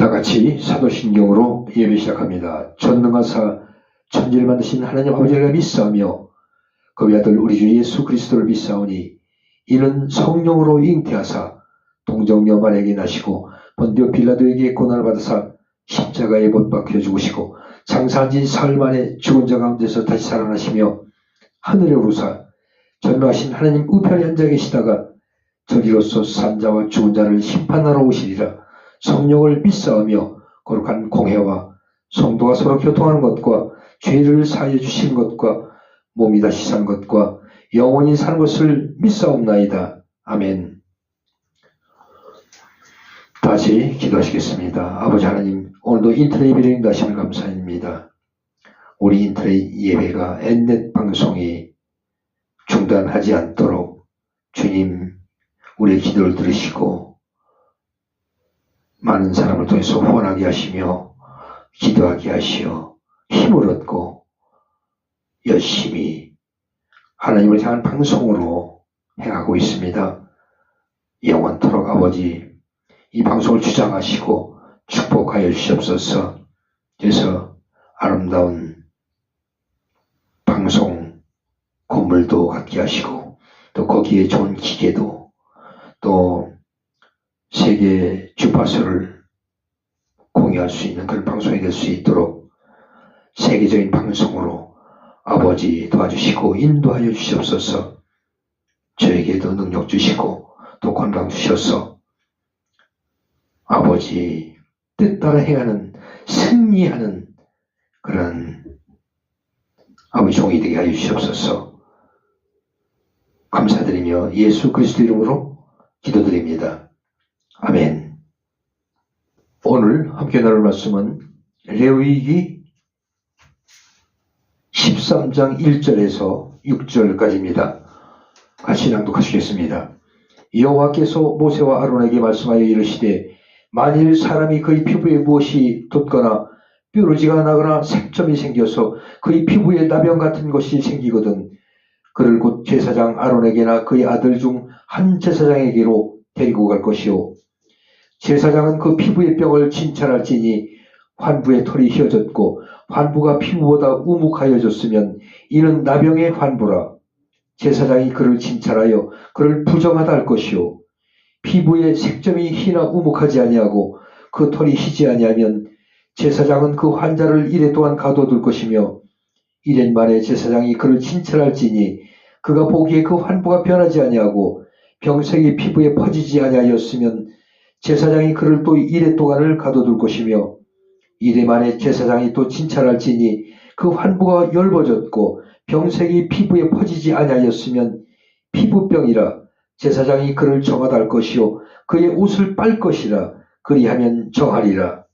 다 같이 사도신경으로 예배 시작합니다. 전능하사 천지를 만드신 하나님 아버지를 믿사오며 그 아들 우리 주 예수 그리스도를 믿사오니 이는 성령으로 잉태하사 동정녀마리아에게 나시고 본디오 빌라도에게 고난을 받으사 십자가에 못 박혀 죽으시고 장사한 지 사흘 만에 죽은 자 가운데서 다시 살아나시며 하늘에 오르사 전능하신 하나님 우편에 앉아 계시다가 저리로서 산자와 죽은 자를 심판하러 오시리라. 성령을 믿사오며 거룩한 공회와 성도가 서로 교통하는 것과 죄를 사하여 주신 것과 몸이 다시 산 것과 영원히 사는 것을 믿사옵나이다. 아멘. 다시 기도하시겠습니다. 아버지 하나님, 오늘도 인터넷 예배를 인도하심을 감사합니다. 우리 인터넷 예배가 엔넷 방송이 중단하지 않도록 주님 우리의 기도를 들으시고 많은 사람을 통해서 후원하게 하시며 기도하게 하시어 힘을 얻고 열심히 하나님을 향한 방송으로 행하고 있습니다. 영원토록 아버지 이 방송을 주장하시고 축복하여 주시옵소서. 그래서 아름다운 방송 건물도 갖게 하시고 또 거기에 좋은 기계도 또 세계 주파수를 공유할 수 있는 그런 방송이 될 수 있도록 세계적인 방송으로 아버지 도와주시고 인도하여 주시옵소서. 저에게도 능력 주시고 또 건강 주셔서 아버지 뜻 따라 행하는 승리하는 그런 아버지 종이 되게 하여 주시옵소서. 감사드리며 예수 그리스도 이름으로 기도드립니다. 아멘. 오늘 함께 나눌 말씀은 레위기 13장 1절에서 6절까지입니다. 같이 낭독하시겠습니다. 여호와께서 모세와 아론에게 말씀하여 이르시되 만일 사람이 그의 피부에 무엇이 돋거나 뾰루지가 나거나 색점이 생겨서 그의 피부에 나병 같은 것이 생기거든 그를 곧 제사장 아론에게나 그의 아들 중 한 제사장에게로 데리고 갈 것이요 제사장은 그 피부의 병을 진찰할지니 환부의 털이 휘어졌고 환부가 피부보다 우묵하여졌으면 이는 나병의 환부라. 제사장이 그를 진찰하여 그를 부정하다 할 것이요 피부의 색점이 희나 우묵하지 아니하고 그 털이 희지 아니하면 제사장은 그 환자를 이래 동안 가둬둘 것이며 1년 만에 제사장이 그를 진찰할지니 그가 보기에 그 환부가 변하지 아니하고 병색이 피부에 퍼지지 아니하였으면 제사장이 그를 또 1회 동안을 가둬둘 것이며 1회 만에 제사장이 또 진찰할지니 그 환부가 열버졌고 병색이 피부에 퍼지지 아니하였으면 피부병이라 제사장이 그를 정하다 할 것이요 그의 옷을 빨 것이라 그리하면 정하리라.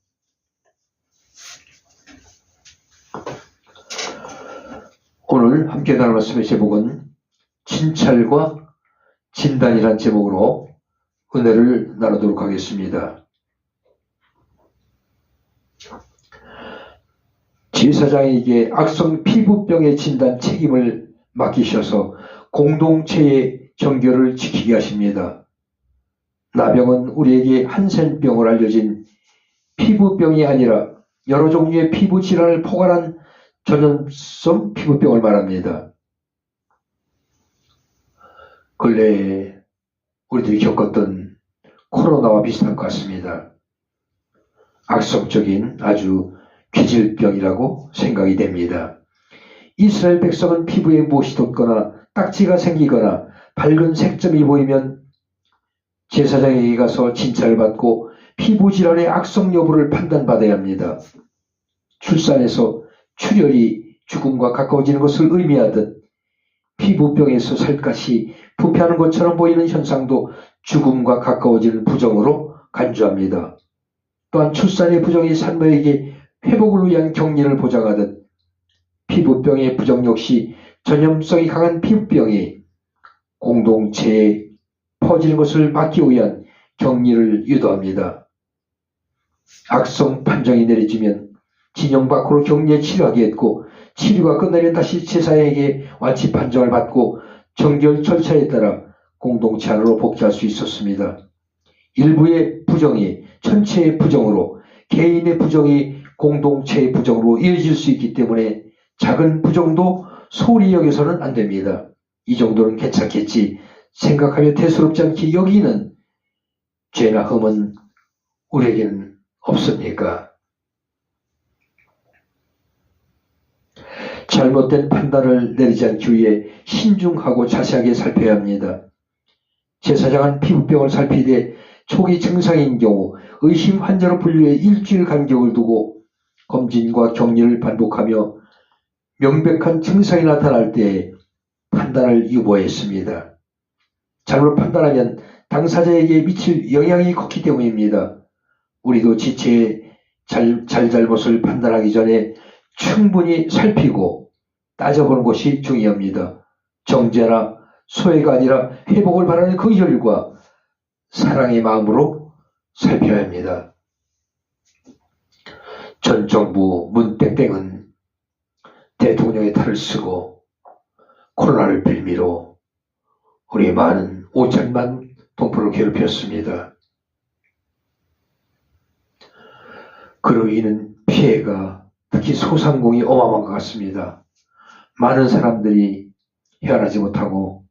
오늘 함께 나눌 말씀의 제목은 진찰과 진단이란 제목으로 은혜를 나누도록 하겠습니다. 제사장에게 악성 피부병의 진단 책임을 맡기셔서 공동체의 정결을 지키게 하십니다. 나병은 우리에게 한센병으로 알려진 피부병이 아니라 여러 종류의 피부 질환을 포괄한 전염성 피부병을 말합니다. 근래에 우리들이 겪었던 코로나와 비슷한 것 같습니다. 악성적인 아주 기질병이라고 생각이 됩니다. 이스라엘 백성은 피부에 무엇이 돋거나 딱지가 생기거나 밝은 색점이 보이면 제사장에게 가서 진찰을 받고 피부 질환의 악성 여부를 판단받아야 합니다. 출산에서 출혈이 죽음과 가까워지는 것을 의미하듯 피부병에서 살갗이 부패하는 것처럼 보이는 현상도 죽음과 가까워지는 부정으로 간주합니다. 또한 출산의 부정이 산모에게 회복을 위한 격리를 보장하듯 피부병의 부정 역시 전염성이 강한 피부병이 공동체에 퍼지는 것을 막기 위한 격리를 유도합니다. 악성 판정이 내려지면 진영 밖으로 격리에 치료하게 했고 치료가 끝나면 다시 제사장에게 완치 판정을 받고 정결 절차에 따라 공동체 안으로 복귀할 수 있었습니다. 일부의 부정이 전체의 부정으로 개인의 부정이 공동체의 부정으로 이어질 수 있기 때문에 작은 부정도 소홀히 여겨서는 안 됩니다. 이 정도는 괜찮겠지 생각하며 대수롭지 않게 여기는 죄나 흠은 우리에게는 없습니까? 잘못된 판단을 내리지 않기 위해 신중하고 자세하게 살펴야 합니다. 제사장은 피부병을 살피되 초기 증상인 경우 의심 환자로 분류해 일주일 간격을 두고 검진과 격리를 반복하며 명백한 증상이 나타날 때 판단을 유보했습니다. 잘못 판단하면 당사자에게 미칠 영향이 컸기 때문입니다. 우리도 지체의 잘못을 판단하기 전에 충분히 살피고 따져보는 것이 중요합니다. 정죄나 소외가 아니라 회복을 바라는 그 혈과 사랑의 마음으로 살펴야 합니다. 전 정부 문땡땡은 대통령의 탈을 쓰고 코로나를 빌미로 우리 많은 5천만 동포를 괴롭혔습니다. 그로 인한 피해가 특히 소상공인이 어마어마한 것 같습니다. 많은 사람들이 헤어나지 못하고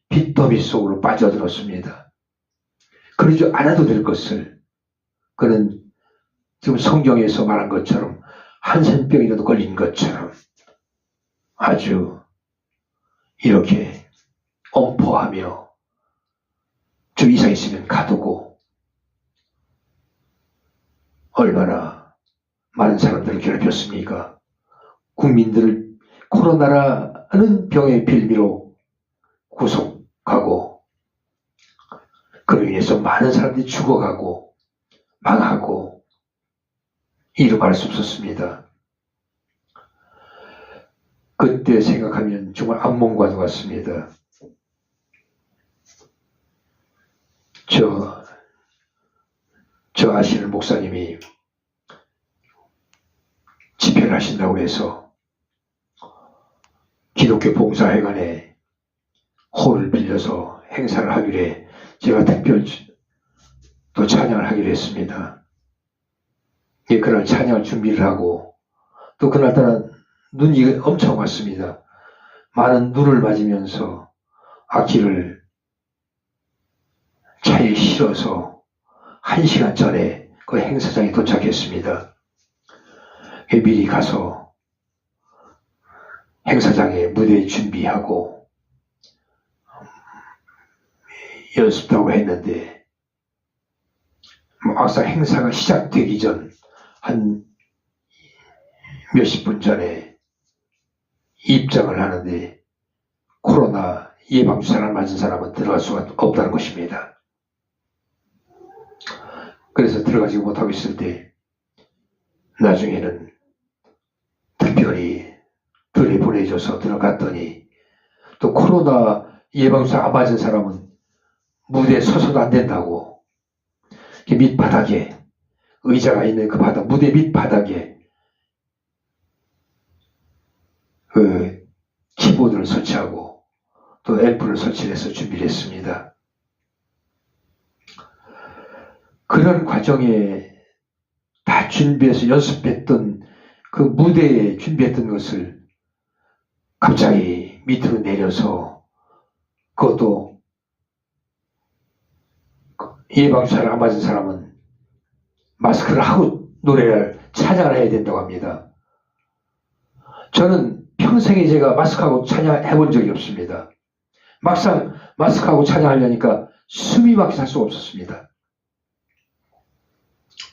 빚더미 속으로 빠져들었습니다. 그러지 않아도 될 것을 그는 지금 성경에서 말한 것처럼 한센병이라도 걸린 것처럼 아주 이렇게 엄포하며 좀 이상 있으면 가두고 얼마나 많은 사람들을 괴롭혔습니까? 국민들을 코로나라는 병의 빌미로 구속하고 그로 인해서 많은 사람들이 죽어가고 망하고 이루 말할 수 없었습니다. 그때 생각하면 정말 악몽과도 같습니다. 저 아시는 목사님이 집회를 하신다고 해서 기독교 봉사회관에 홀을 빌려서 행사를 하기로 해 제가 특별 또 찬양을 하기로 했습니다. 그날 찬양을 준비를 하고 또 그날따라 눈이 엄청 왔습니다. 많은 눈을 맞으면서 악기를 차에 실어서 1시간 전에 그 행사장에 도착했습니다. 미리 가서 행사장에 무대 준비하고 연습도 하고 했는데 막상 행사가 시작되기 전 한 몇십 분 전에 입장을 하는데 코로나 예방주사를 맞은 사람은 들어갈 수가 없다는 것입니다. 그래서 들어가지 못하고 있을 때 나중에는 특별히 들여보내줘서 들어갔더니 또 코로나 예방주사 안 맞은 사람은 무대에 서서도 안 된다고 밑바닥에 의자가 있는 그 바닥 무대 밑바닥에 그 키보드를 설치하고 또 앰프를 설치해서 준비를 했습니다. 그런 과정에 다 준비해서 연습했던 그 무대에 준비했던 것을 갑자기 밑으로 내려서 그것도 예방주사를 안 맞은 사람은 마스크를 하고 노래를 찬양을 해야 된다고 합니다. 저는 평생에 제가 마스크하고 찬양해 본 적이 없습니다. 막상 마스크하고 찬양하려니까 숨이 막혀 살 수가 없었습니다.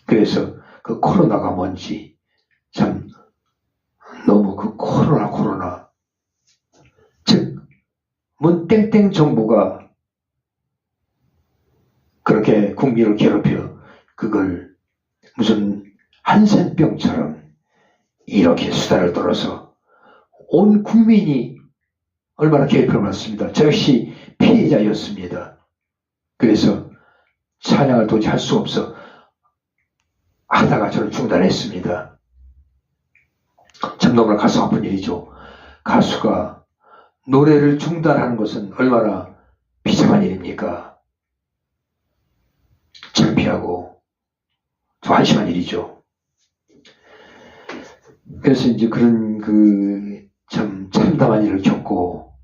그래서 그 코로나가 뭔지 참 너무 그 코로나 즉 문땡땡 정부가 그렇게 국민을 괴롭혀 그걸 무슨 한센병처럼 이렇게 수다를 떨어서 온 국민이 얼마나 괴롭힘을 받았습니다. 저 역시 피해자였습니다. 그래서 찬양을 도저히 할 수 없어 하다가 저는 중단했습니다. 참 너무나 가슴 아픈 일이죠. 가수가 노래를 중단하는 것은 얼마나 비참한 일입니까? 창피하고 또 한심한 일이죠. 그래서 이제 그런 참 참담한 일을 겪고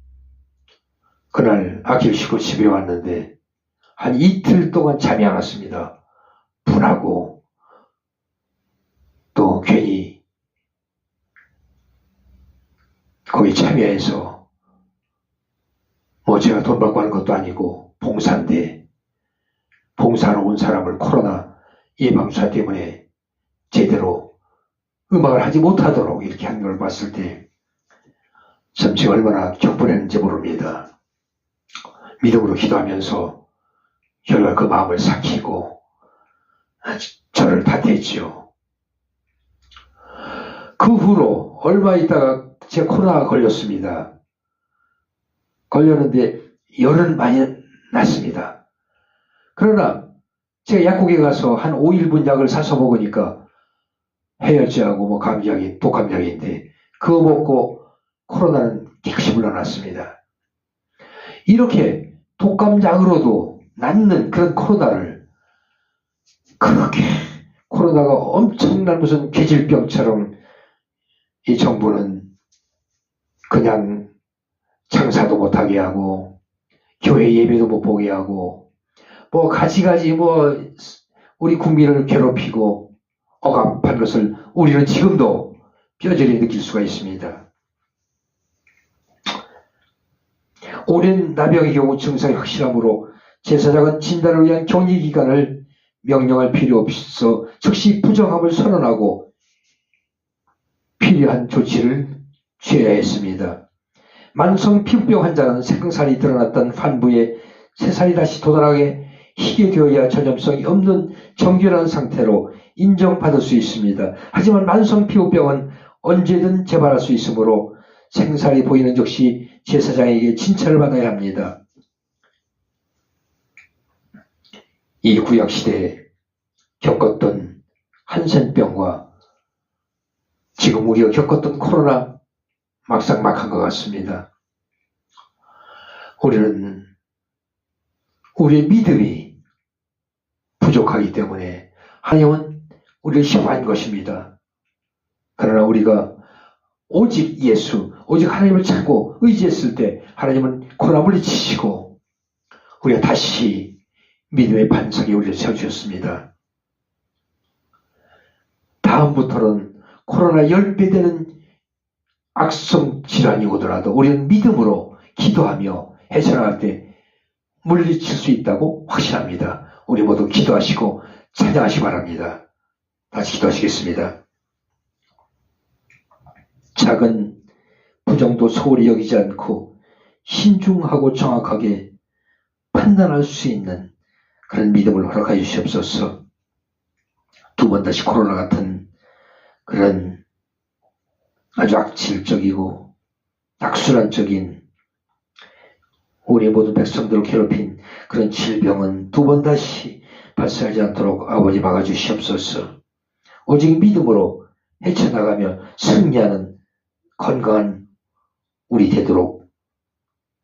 그날 아기를 싣고 집에 왔는데 한 이틀 동안 잠이 안 왔습니다. 분하고 또 괜히 거기 참여해서 뭐 제가 돈 받고 하는 것도 아니고 봉사인데 봉사하러 온 사람을 코로나 예방주사 때문에 제대로 음악을 하지 못하도록 이렇게 한 걸 봤을 때 참 제가 얼마나 격분했는지 모릅니다. 믿음으로 기도하면서 결과 그 마음을 삭히고 저를 탓했지요. 그 후로 얼마 있다가 제가 코로나가 걸렸습니다. 걸렸는데 열은 많이 났습니다. 그러나 제가 약국에 가서 한 5일분 약을 사서 먹으니까 해열제하고 뭐 감기약이 독감약인데 그거 먹고 코로나는 깨끗이 물러났습니다. 이렇게 독감약으로도 낫는 그런 코로나를 그렇게 코로나가 엄청난 무슨 계질병처럼 이 정부는 그냥 장사도 못하게 하고 교회 예배도 못 보게 하고 뭐 가지가지 뭐 우리 국민을 괴롭히고 억압한 것을 우리는 지금도 뼈저리 느낄 수가 있습니다. 오랜 나병의 경우 증상이 확실하므로 제사장은 진단을 위한 격리기간을 명령할 필요 없어 즉시 부정함을 선언하고 필요한 조치를 취해야 했습니다. 만성 피부병 환자는 생살이 드러났던 환부에 새살이 다시 돋아나게 희게 되어야 전염성이 없는 정결한 상태로 인정받을 수 있습니다. 하지만 만성 피부병은 언제든 재발할 수 있으므로 생살이 보이는 즉시 제사장에게 칭찬을 받아야 합니다. 이 구약시대에 겪었던 한센병과 지금 우리가 겪었던 코로나 막상막한 것 같습니다. 우리는 우리의 믿음이 부족하기 때문에 하나님은 우리를 시험한 것입니다. 그러나 우리가 오직 예수, 오직 하나님을 찾고 의지했을 때 하나님은 코로나 물리치시고 우리가 다시 믿음의 반석에 우리를 세워주셨습니다. 다음부터는 코로나 10배 되는 악성 질환이 오더라도 우리는 믿음으로 기도하며 헤쳐나갈 때 물리칠 수 있다고 확신합니다. 우리 모두 기도하시고 찬양하시기 바랍니다. 다시 기도하시겠습니다. 작은 부정도 소홀히 여기지 않고 신중하고 정확하게 판단할 수 있는 그런 믿음을 허락하여 주시옵소서. 두 번 다시 코로나 같은 그런 아주 악질적이고 악순환적인 우리 모든 백성들을 괴롭힌 그런 질병은 두 번 다시 발생하지 않도록 아버지 막아주시옵소서. 오직 믿음으로 헤쳐나가며 승리하는 건강한 우리 되도록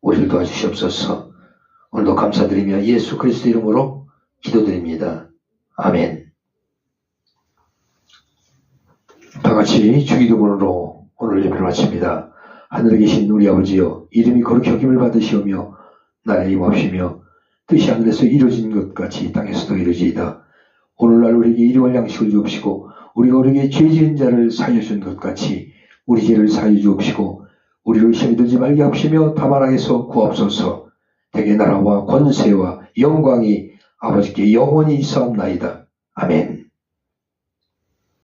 우리를 도와주시옵소서. 오늘도 감사드리며 예수 그리스도 이름으로 기도드립니다. 아멘. 다같이 주기도문으로 오늘 예배를 마칩니다. 하늘에 계신 우리 아버지여, 이름이 거룩히 여김을 받으시오며 나라에 임하시며 뜻이 하늘에서 이루어진 것 같이 땅에서도 이루어지이다. 오늘날 우리에게 일용할 양식을 주옵시고 우리가 우리에게 죄 지은 자를 사하여 준 것 같이 우리 죄를 사하여 주옵시고 우리를 시험에 들지 말게 하시며 다만 악에서 구하옵소서. 대개 나라와 권세와 영광이 아버지께 영원히 있사옵나이다. 아멘.